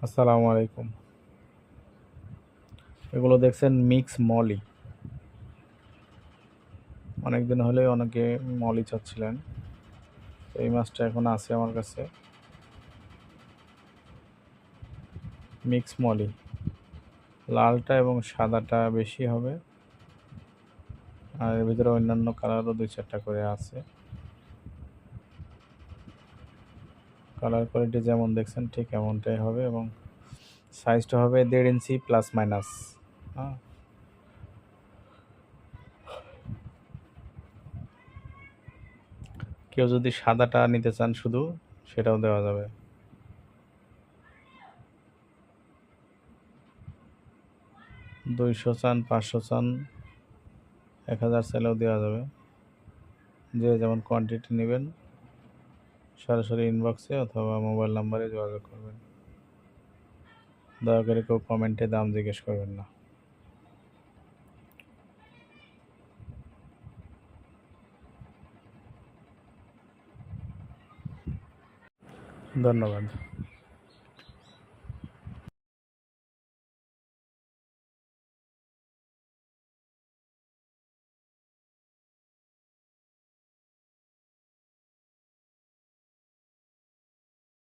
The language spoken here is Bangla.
আসসালামু আলাইকুম। এগুলো দেখছেন মিক্স মলি। অনেকদিন হলেই অনেকে মলি চাচ্ছিলেন। তো এই মাছটা এখন আছে আমার কাছে। মিক্স মলি। লালটা এবং সাদাটা বেশি হবে। আর এর ভিতরে অন্যান্য কালারও 2-4টা করে আছে। কালার কোয়ালিটি যেমন দেখছেন ঠিক এমনটাই হবে এবং সাইজটা হবে 1.5 ইঞ্চি প্লাস মাইনাস। হ্যাঁ, কেউ যদি সাদাটা নিতে চান শুধু সেটাও দেওয়া যাবে। 200 চান, 500 চান, 1000 চাইলেও দেওয়া যাবে। যে যেমন কোয়ান্টিটি নেবেন সরাসরি ইনবক্সে অথবা মোবাইল নাম্বারে যোগাযোগ করবেন। দয়া করে কেউ কমেন্টে দাম জিজ্ঞেস করবেন না। ধন্যবাদ।